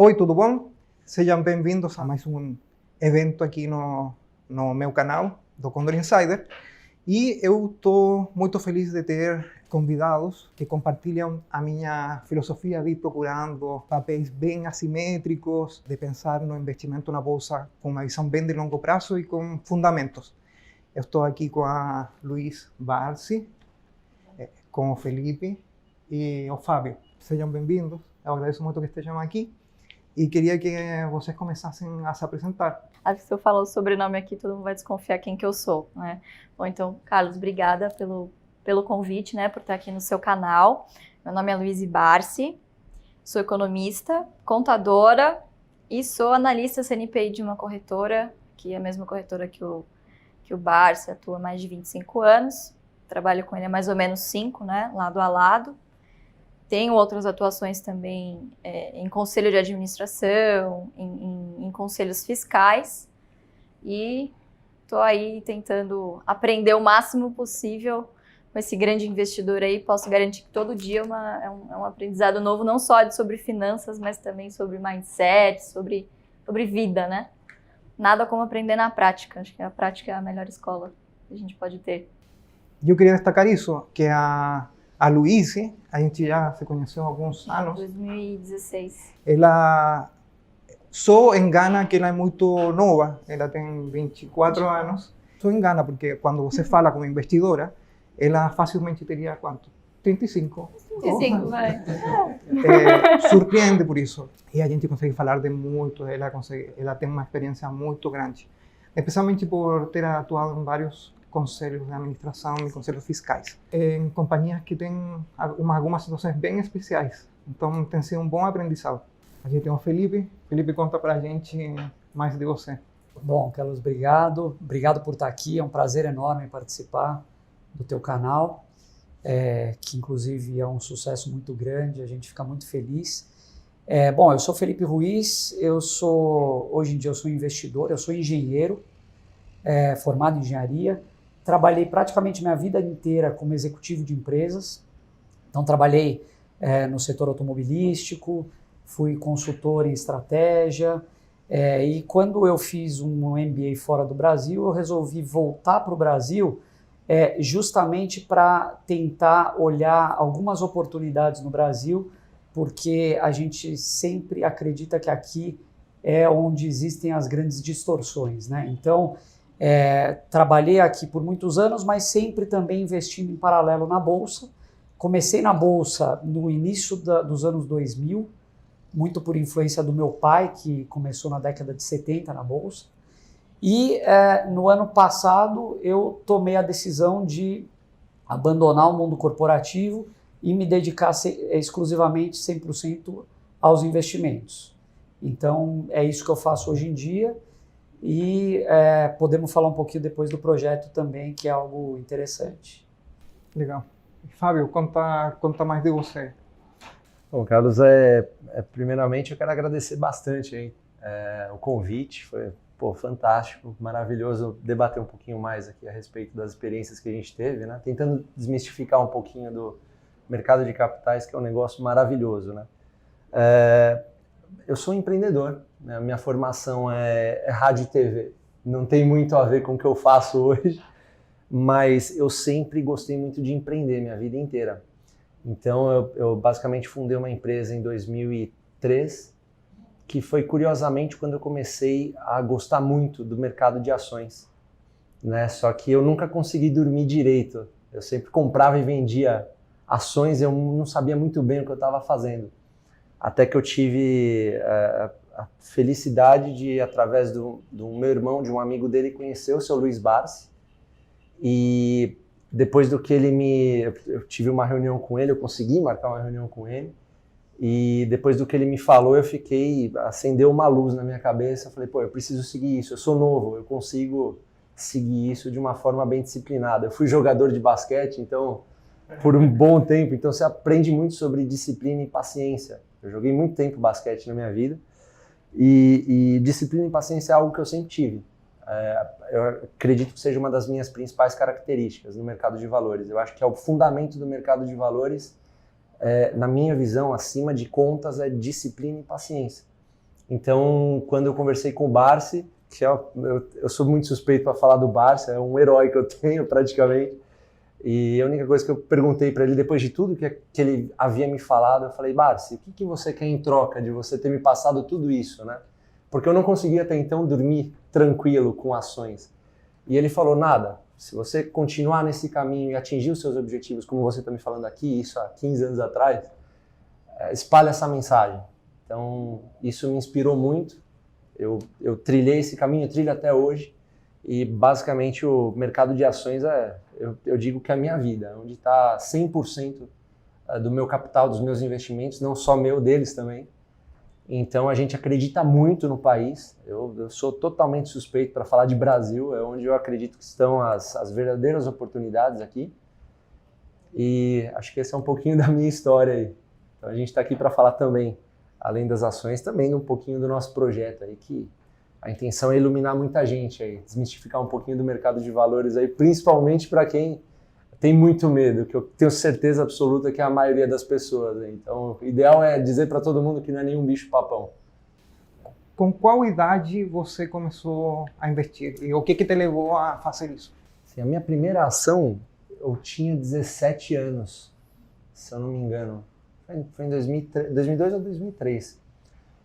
Oi, tudo bom? Sejam bem-vindos a mais um evento aqui no meu canal do Condor Insider. E eu estou muito feliz de ter convidados que compartilham a minha filosofia de ir procurando papéis bem assimétricos, de pensar no investimento na bolsa com uma visão bem de longo prazo e com fundamentos. Eu estou aqui com a Luiz Barsi, com o Felipe e o Fábio. Sejam bem-vindos. Eu agradeço muito que estejam aqui. E queria que vocês começassem a se apresentar. Acho que se eu falar o sobrenome aqui, todo mundo vai desconfiar quem que eu sou, né? Bom, então, Carlos, obrigada pelo convite, né, por estar aqui no seu canal. Meu nome é Luiz Barsi, sou economista, contadora e sou analista CNPI de uma corretora, que é a mesma corretora que o Barsi atua há mais de 25 anos. Trabalho com ele há mais ou menos 5, né, lado a lado. Tenho outras atuações também em conselho de administração, em conselhos fiscais e estou aí tentando aprender o máximo possível com esse grande investidor aí. Posso garantir que todo dia é um aprendizado novo, não só sobre finanças, mas também sobre mindset, sobre vida, né? Nada como aprender na prática. Acho que a prática é a melhor escola que a gente pode ter. Eu queria destacar isso, que a Luiz, a gente já se conheceu há alguns anos. 2016. Ela só engana que ela é muito nova, ela tem 24 anos. Só engana porque quando você fala como investidora, ela facilmente teria quanto? 35. 35, vai. Surpreende por isso. E a gente consegue falar de muito, ela tem uma experiência muito grande. Especialmente por ter atuado em vários conselhos de administração e conselhos fiscais, em companhias que têm algumas situações bem especiais. Então, tem sido um bom aprendizado. A gente tem o Felipe. Felipe, conta pra gente mais de você. Bom, Carlos, obrigado. Obrigado por estar aqui. É um prazer enorme participar do teu canal, que inclusive é um sucesso muito grande. A gente fica muito feliz. Bom, eu sou Felipe Ruiz. Hoje em dia eu sou investidor, eu sou engenheiro, formado em engenharia. Trabalhei praticamente minha vida inteira como executivo de empresas. Então, trabalhei no setor automobilístico, fui consultor em estratégia. E quando eu fiz um MBA fora do Brasil, eu resolvi voltar para o Brasil justamente para tentar olhar algumas oportunidades no Brasil, porque a gente sempre acredita que aqui é onde existem as grandes distorções, né? Então, trabalhei aqui por muitos anos, mas sempre também investindo em paralelo na Bolsa. Comecei na Bolsa no início dos anos 2000, muito por influência do meu pai, que começou na década de 70 na Bolsa. E no ano passado eu tomei a decisão de abandonar o mundo corporativo e me dedicar exclusivamente 100% aos investimentos. Então é isso que eu faço hoje em dia. E podemos falar um pouquinho depois do projeto também, que é algo interessante. Legal. Fábio, conta mais de você. Bom, Carlos, primeiramente eu quero agradecer bastante hein, o convite, foi fantástico, maravilhoso debater um pouquinho mais aqui a respeito das experiências que a gente teve, né? Tentando desmistificar um pouquinho do mercado de capitais, que é um negócio maravilhoso, né? Eu sou empreendedor, né? Minha formação é rádio e TV, não tem muito a ver com o que eu faço hoje, mas eu sempre gostei muito de empreender minha vida inteira. Então eu basicamente fundei uma empresa em 2003, que foi curiosamente quando eu comecei a gostar muito do mercado de ações, né? Só que eu nunca consegui dormir direito, eu sempre comprava e vendia ações, eu não sabia muito bem o que eu estava fazendo. Até que eu tive a felicidade de, através do meu irmão, de um amigo dele, conhecer o seu Luiz Barsi. E depois do que eu tive uma reunião com ele, eu consegui marcar uma reunião com ele. E depois do que ele me falou, acendeu uma luz na minha cabeça. Eu falei, eu preciso seguir isso, eu sou novo, eu consigo seguir isso de uma forma bem disciplinada. Eu fui jogador de basquete, então, por um bom tempo, então você aprende muito sobre disciplina e paciência. Eu joguei muito tempo basquete na minha vida e disciplina e paciência é algo que eu sempre tive. Eu acredito que seja uma das minhas principais características no mercado de valores. Eu acho que é o fundamento do mercado de valores, na minha visão, acima de contas, é disciplina e paciência. Então, quando eu conversei com o Barsi, que eu sou muito suspeito para falar do Barsi, é um herói que eu tenho praticamente, e a única coisa que eu perguntei para ele, depois de tudo que ele havia me falado, eu falei, Barsi, o que você quer em troca de você ter me passado tudo isso, né? Porque eu não conseguia até então dormir tranquilo com ações. E ele falou, nada, se você continuar nesse caminho e atingir os seus objetivos, como você está me falando aqui, isso há 15 anos atrás, espalha essa mensagem. Então, isso me inspirou muito. Eu trilhei esse caminho, eu trilho até hoje. E, basicamente, o mercado de ações eu digo que é a minha vida, onde está 100% do meu capital, dos meus investimentos, não só meu, deles também. Então, a gente acredita muito no país. Eu sou totalmente suspeito para falar de Brasil, é onde eu acredito que estão as verdadeiras oportunidades aqui. E acho que esse é um pouquinho da minha história aí. Então, a gente está aqui para falar também, além das ações, também um pouquinho do nosso projeto aí, que a intenção é iluminar muita gente aí, desmistificar um pouquinho do mercado de valores aí, principalmente para quem tem muito medo, que eu tenho certeza absoluta que é a maioria das pessoas. Aí. Então, o ideal é dizer para todo mundo que não é nenhum bicho papão. Com qual idade você começou a investir? E o que te levou a fazer isso? Sim, a minha primeira ação, eu tinha 17 anos, se eu não me engano. Foi em 2002 ou 2003.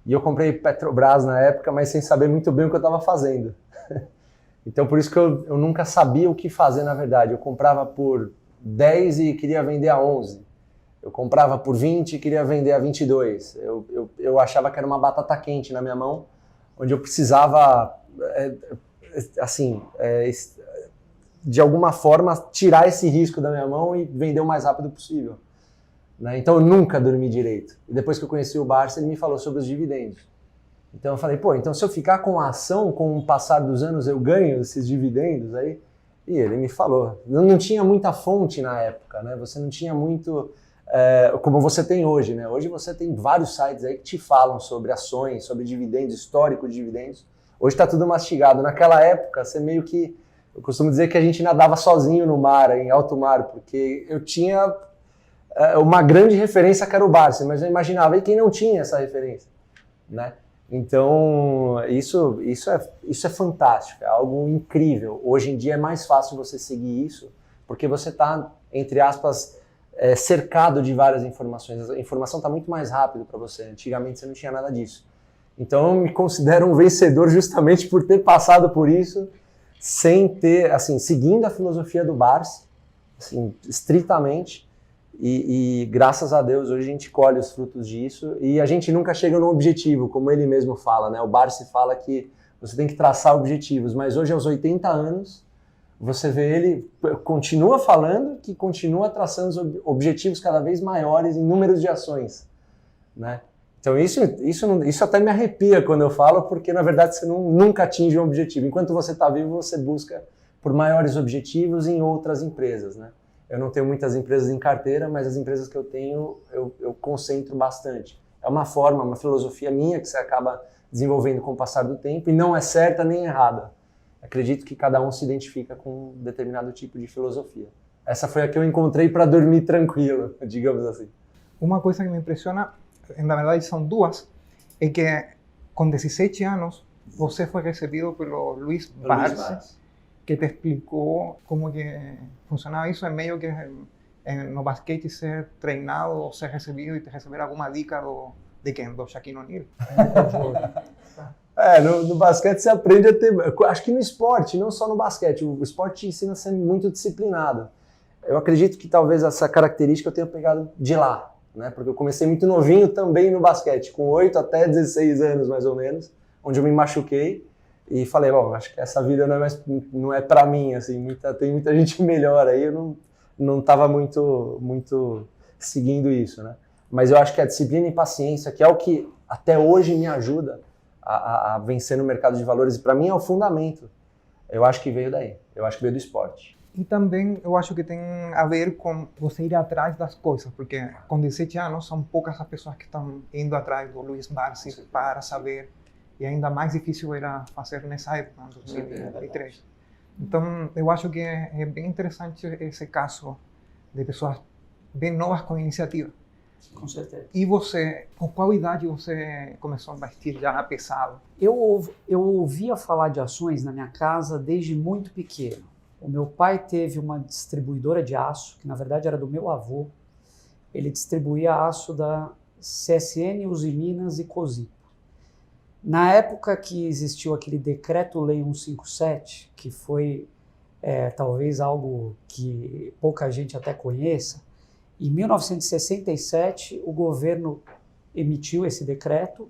E eu comprei Petrobras na época, mas sem saber muito bem o que eu estava fazendo. Então, por isso que eu nunca sabia o que fazer, na verdade. Eu comprava por 10 e queria vender a 11. Eu comprava por 20 e queria vender a 22. Eu achava que era uma batata quente na minha mão, onde eu precisava, de alguma forma, tirar esse risco da minha mão e vender o mais rápido possível. Né? Então eu nunca dormi direito. E depois que eu conheci o Barsi, ele me falou sobre os dividendos. Então eu falei, então se eu ficar com a ação, com o passar dos anos eu ganho esses dividendos aí? E ele me falou. Não tinha muita fonte na época, né? Você não tinha muito, como você tem hoje, né? Hoje você tem vários sites aí que te falam sobre ações, sobre dividendos, histórico de dividendos. Hoje está tudo mastigado. Naquela época, você meio que, eu costumo dizer que a gente nadava sozinho no mar, em alto mar, porque eu tinha uma grande referência que era o Barsi, mas eu imaginava, e quem não tinha essa referência, né? Então, isso é fantástico, é algo incrível. Hoje em dia é mais fácil você seguir isso, porque você está, entre aspas, cercado de várias informações. A informação está muito mais rápido para você. Antigamente você não tinha nada disso. Então, eu me considero um vencedor justamente por ter passado por isso, sem ter, assim, seguindo a filosofia do Barsi, assim, estritamente. E graças a Deus hoje a gente colhe os frutos disso e a gente nunca chega no objetivo, como ele mesmo fala, né? O Barsi fala que você tem que traçar objetivos, mas hoje aos 80 anos você vê ele continua falando que continua traçando objetivos cada vez maiores em números de ações, né? Então isso até me arrepia quando eu falo, porque na verdade você nunca atinge um objetivo. Enquanto você está vivo, você busca por maiores objetivos em outras empresas, né? Eu não tenho muitas empresas em carteira, mas as empresas que eu tenho, eu concentro bastante. É uma forma, uma filosofia minha que você acaba desenvolvendo com o passar do tempo e não é certa nem errada. Acredito que cada um se identifica com um determinado tipo de filosofia. Essa foi a que eu encontrei para dormir tranquilo, digamos assim. Uma coisa que me impressiona, na verdade são duas, é que com 17 anos você foi recebido pelo Luis Barsi, que te explicou como que funcionava isso, é meio que no basquete ser treinado ou ser recebido e te receber alguma dica de quem? Do Shaquille O'Neal. No basquete você aprende a ter, acho que no esporte, não só no basquete, o esporte te ensina a ser muito disciplinado. Eu acredito que talvez essa característica eu tenha pegado de lá, né? Porque eu comecei muito novinho também no basquete, com 8 até 16 anos mais ou menos, onde eu me machuquei. E falei, acho que essa vida não é para mim, assim, tem muita gente melhor aí, eu não estava muito seguindo isso, né? Mas eu acho que a disciplina e paciência, que é o que até hoje me ajuda a vencer no mercado de valores, e para mim é o fundamento, eu acho que veio daí, eu acho que veio do esporte. E também eu acho que tem a ver com você ir atrás das coisas, porque com 17 anos são poucas as pessoas que estão indo atrás do Luis Barsi para saber. E ainda mais difícil era fazer nessa época, em 2023. Então, eu acho que é bem interessante esse caso de pessoas bem novas com iniciativa. Com certeza. E você, com qual idade você começou a investir já pesado? Eu ouvia falar de ações na minha casa desde muito pequeno. O meu pai teve uma distribuidora de aço, que na verdade era do meu avô. Ele distribuía aço da CSN, Usiminas e Cosipa. Na época que existiu aquele Decreto-Lei 157, que foi talvez algo que pouca gente até conheça, em 1967 o governo emitiu esse decreto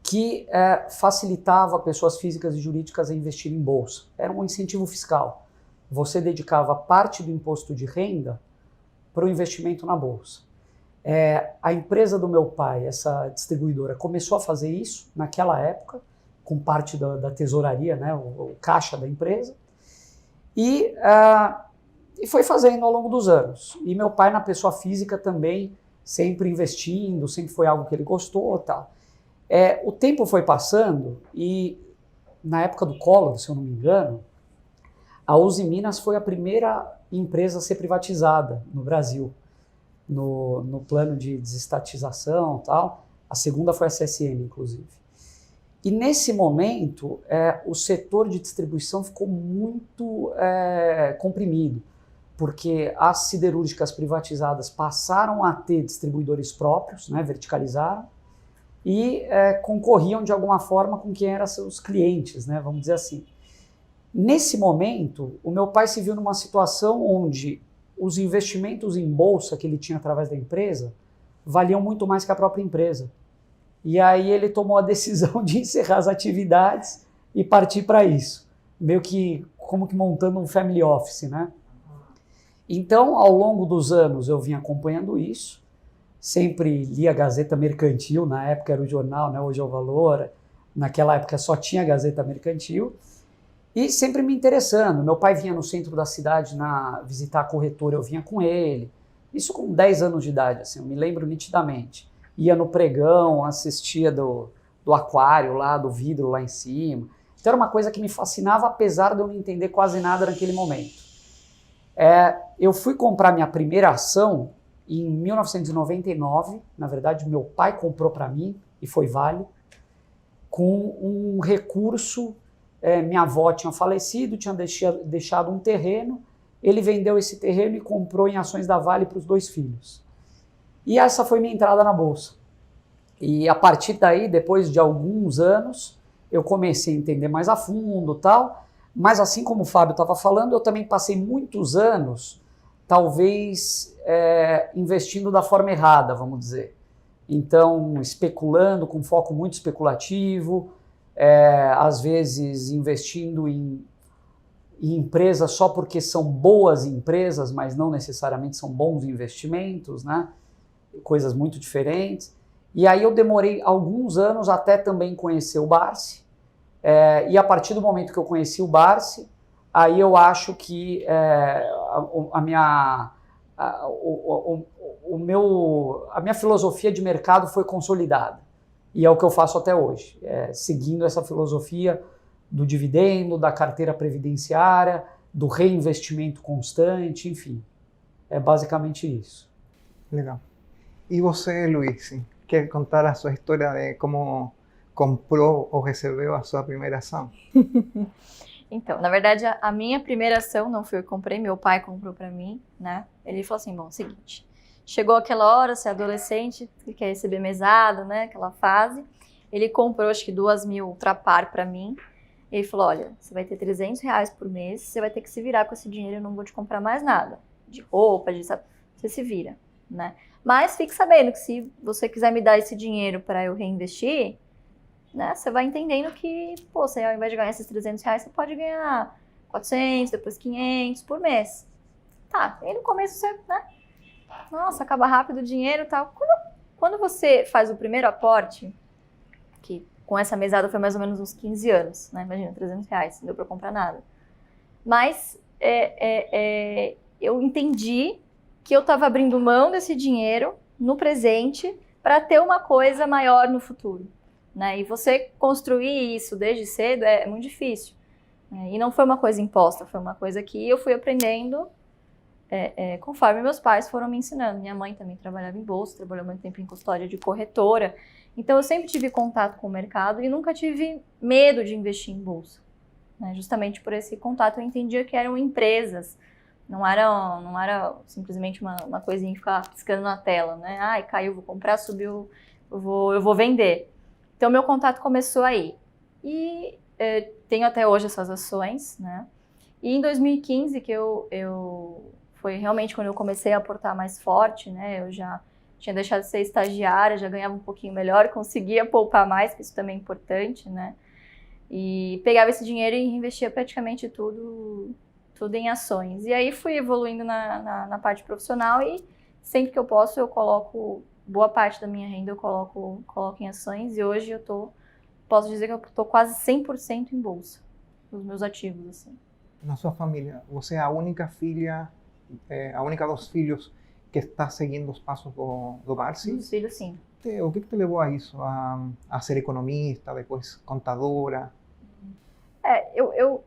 que facilitava pessoas físicas e jurídicas a investir em bolsa. Era um incentivo fiscal. Você dedicava parte do imposto de renda para o investimento na bolsa. A empresa do meu pai, essa distribuidora, começou a fazer isso naquela época, com parte da tesouraria, né, o caixa da empresa, e foi fazendo ao longo dos anos. E meu pai, na pessoa física, também sempre investindo, sempre foi algo que ele gostou e tal. O tempo foi passando e, na época do Collor, se eu não me engano, a Usiminas foi a primeira empresa a ser privatizada no Brasil, no plano de desestatização e tal. A segunda foi a CSN, inclusive. E nesse momento, o setor de distribuição ficou muito comprimido, porque as siderúrgicas privatizadas passaram a ter distribuidores próprios, né, verticalizaram, e concorriam de alguma forma com quem eram seus clientes, né, vamos dizer assim. Nesse momento, o meu pai se viu numa situação onde os investimentos em bolsa que ele tinha através da empresa valiam muito mais que a própria empresa. E aí ele tomou a decisão de encerrar as atividades e partir para isso, meio que como que montando um family office, né? Então, ao longo dos anos, eu vim acompanhando isso, sempre li a Gazeta Mercantil, na época era o jornal, né? Hoje é o Valor, naquela época só tinha a Gazeta Mercantil, e sempre me interessando. Meu pai vinha no centro da cidade visitar a corretora, eu vinha com ele, isso com 10 anos de idade, assim, eu me lembro nitidamente. Ia no pregão, assistia do aquário lá, do vidro lá em cima. Então era uma coisa que me fascinava, apesar de eu não entender quase nada naquele momento. Eu fui comprar minha primeira ação em 1999, na verdade meu pai comprou para mim, e foi Vale, com um recurso, minha avó tinha falecido, tinha deixado um terreno, ele vendeu esse terreno e comprou em ações da Vale para os 2 filhos. E essa foi minha entrada na bolsa. E a partir daí, depois de alguns anos, eu comecei a entender mais a fundo e tal, mas assim como o Fábio estava falando, eu também passei muitos anos, talvez, investindo da forma errada, vamos dizer. Então, especulando, com foco muito especulativo, às vezes investindo em empresas só porque são boas empresas, mas não necessariamente são bons investimentos, né? Coisas muito diferentes. E aí eu demorei alguns anos até também conhecer o Barsi, e a partir do momento que eu conheci o Barsi, aí eu acho que a minha filosofia de mercado foi consolidada, e é o que eu faço até hoje, seguindo essa filosofia do dividendo, da carteira previdenciária, do reinvestimento constante, enfim, é basicamente isso. Legal. E você, Luiz, quer contar a sua história de como comprou ou recebeu a sua primeira ação? Então, na verdade, a minha primeira ação não foi eu que comprei, meu pai comprou para mim, né? Ele falou assim, bom, seguinte, chegou aquela hora, você é adolescente, você quer receber mesada, né? Aquela fase. Ele comprou, acho que 2.000 ultrapar para mim. Ele falou, olha, você vai ter R$300 por mês, você vai ter que se virar com esse dinheiro, eu não vou te comprar mais nada. De roupa, você se vira, né? Mas fique sabendo que se você quiser me dar esse dinheiro para eu reinvestir, né, você vai entendendo que, pô, você ao invés de ganhar esses R$300, você pode ganhar 400, depois 500 por mês. Tá, e no começo você, né, nossa, acaba rápido o dinheiro e tal. Quando você faz o primeiro aporte, que com essa mesada foi mais ou menos uns 15 anos, né, imagina, R$300, não deu para comprar nada. Mas eu entendi que eu estava abrindo mão desse dinheiro no presente para ter uma coisa maior no futuro, né? E você construir isso desde cedo é muito difícil, né? E não foi uma coisa imposta, foi uma coisa que eu fui aprendendo conforme meus pais foram me ensinando. Minha mãe também trabalhava em bolsa, trabalhou muito tempo em custódia de corretora. Então, eu sempre tive contato com o mercado e nunca tive medo de investir em bolsa. Né? Justamente por esse contato, eu entendia que eram empresas. Não era simplesmente uma coisinha que ficava piscando na tela. Né? Ai, caiu, vou comprar, subiu, eu vou vender. Então, meu contato começou aí. E tenho até hoje essas ações, né? E em 2015, que foi realmente quando eu comecei a aportar mais forte, né? Eu já tinha deixado de ser estagiária, já ganhava um pouquinho melhor, conseguia poupar mais, que isso também é importante, né? E pegava esse dinheiro e investia praticamente tudo em ações. E aí fui evoluindo na parte profissional e sempre que eu posso, eu coloco boa parte da minha renda, eu coloco em ações. E hoje posso dizer que eu estou quase 100% em bolsa, nos meus ativos, assim. Na sua família, você é a única filha, a única dos filhos que está seguindo os passos do Barsi? Os filhos, sim. O que te levou a isso? A ser economista, depois contadora?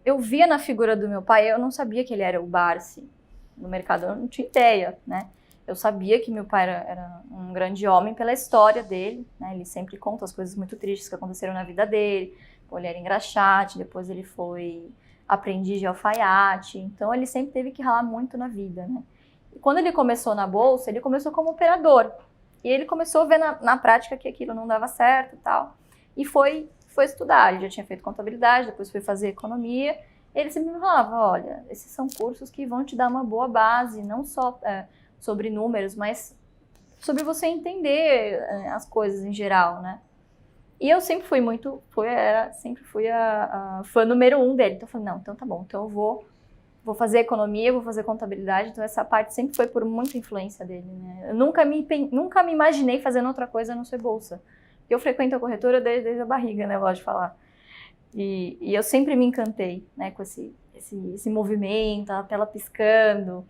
Eu via na figura do meu pai, eu não sabia que ele era o Barsi no mercado, eu não tinha ideia, né? Eu sabia que meu pai era um grande homem pela história dele, né? Ele sempre conta as coisas muito tristes que aconteceram na vida dele. Ele era engraxate, depois ele foi aprendiz de alfaiate, então ele sempre teve que ralar muito na vida, né? E quando ele começou na bolsa, ele começou como operador. E ele começou a ver na prática que aquilo não dava certo e tal. E foi estudar. Ele já tinha feito contabilidade, depois foi fazer economia. Ele sempre me falava, olha, esses são cursos que vão te dar uma boa base, não só sobre números, mas sobre você entender as coisas em geral, né? E eu sempre fui a fã número 1 dele. Então eu falei, não, então tá bom, então eu vou fazer economia, vou fazer contabilidade, então essa parte sempre foi por muita influência dele, né? Eu nunca me imaginei fazendo outra coisa a não ser bolsa. Eu frequento a corretora desde a barriga, né, eu gosto de falar. E eu sempre me encantei, né, com esse movimento, a tela piscando.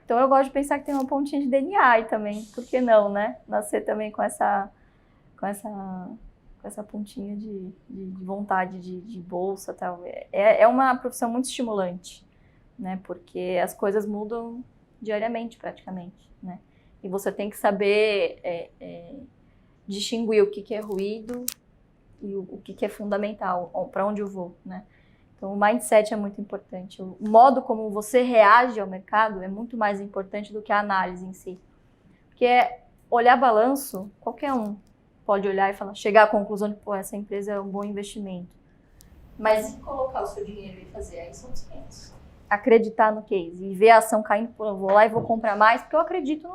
Então eu gosto de pensar que tem uma pontinha de DNA aí também, por que não, né? Nascer também com essa pontinha de vontade de bolsa e tal. É uma profissão muito estimulante, né? Porque as coisas mudam diariamente, praticamente, né? E você tem que saber distinguir o que é ruído e o que é fundamental, para onde eu vou, né? Então, o mindset é muito importante. O modo como você reage ao mercado é muito mais importante do que a análise em si. Porque olhar balanço, qualquer um pode olhar e chegar à conclusão de que essa empresa é um bom investimento. Mas e colocar o seu dinheiro e fazer? Aí são os 500. Acreditar no case e ver a ação caindo, eu vou lá e vou comprar mais, porque eu acredito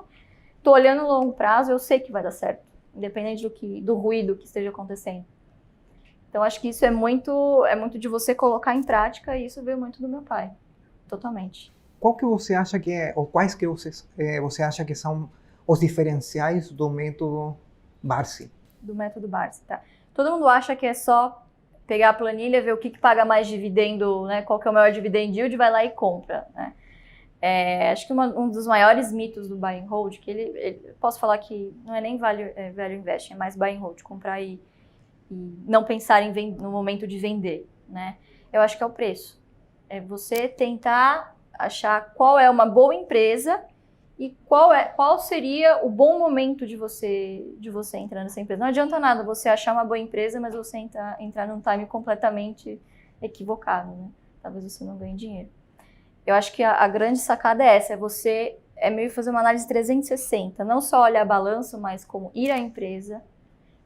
Estou olhando no longo prazo, eu sei que vai dar certo, independente do ruído que esteja acontecendo. Então, acho que isso é muito de você colocar em prática, e isso veio muito do meu pai, totalmente. Qual que você acha ou quais que você acha que são os diferenciais do método Barsi? Do método Barsi, tá? Todo mundo acha que é só pegar a planilha, ver o que paga mais dividendo, né? Qual que é o maior dividend yield, vai lá e compra, né? Acho que um dos maiores mitos do buy and hold, que ele posso falar que não é nem value investing, é mais buy and hold, comprar e não pensar no momento de vender, né? Eu acho que é o preço. É você tentar achar qual é uma boa empresa e qual seria o bom momento de você entrar nessa empresa. Não adianta nada você achar uma boa empresa, mas você entrar num time completamente equivocado, né? Talvez você não ganhe dinheiro. Eu acho que a grande sacada é essa, você meio fazer uma análise 360, não só olhar balanço, mas como ir à empresa,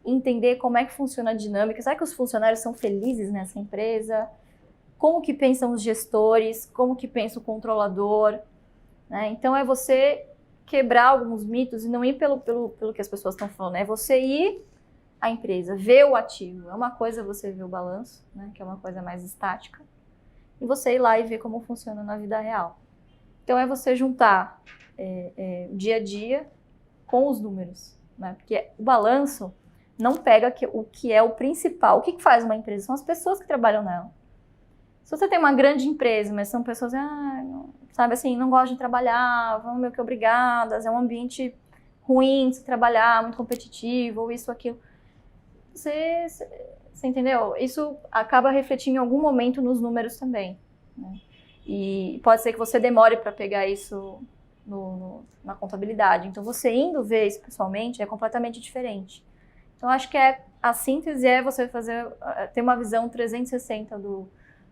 entender como é que funciona a dinâmica, será que os funcionários são felizes nessa empresa? Como que pensam os gestores? Como que pensa o controlador? Né? Então, é você quebrar alguns mitos e não ir pelo que as pessoas estão falando. É você ir à empresa, ver o ativo. É uma coisa você ver o balanço, né? Que é uma coisa mais estática. E você ir lá e ver como funciona na vida real. Então, é você juntar o dia a dia com os números. Né? Porque o balanço não pega o que é o principal. O que faz uma empresa? São as pessoas que trabalham nela. Se você tem uma grande empresa, mas são pessoas, sabe assim, não gostam de trabalhar, vão meio que obrigadas, é um ambiente ruim de se trabalhar, muito competitivo, ou isso, aquilo. Você entendeu? Isso acaba refletindo em algum momento nos números também. Né? E pode ser que você demore para pegar isso na contabilidade. Então, você indo ver isso pessoalmente é completamente diferente. Então, acho que a síntese é você ter uma visão 360 do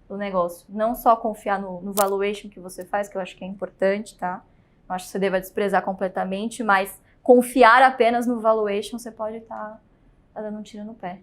negócio. Não só confiar no valuation que você faz, que eu acho que é importante, tá? Não acho que você deva desprezar completamente, mas confiar apenas no valuation, você pode estar dando um tiro no pé.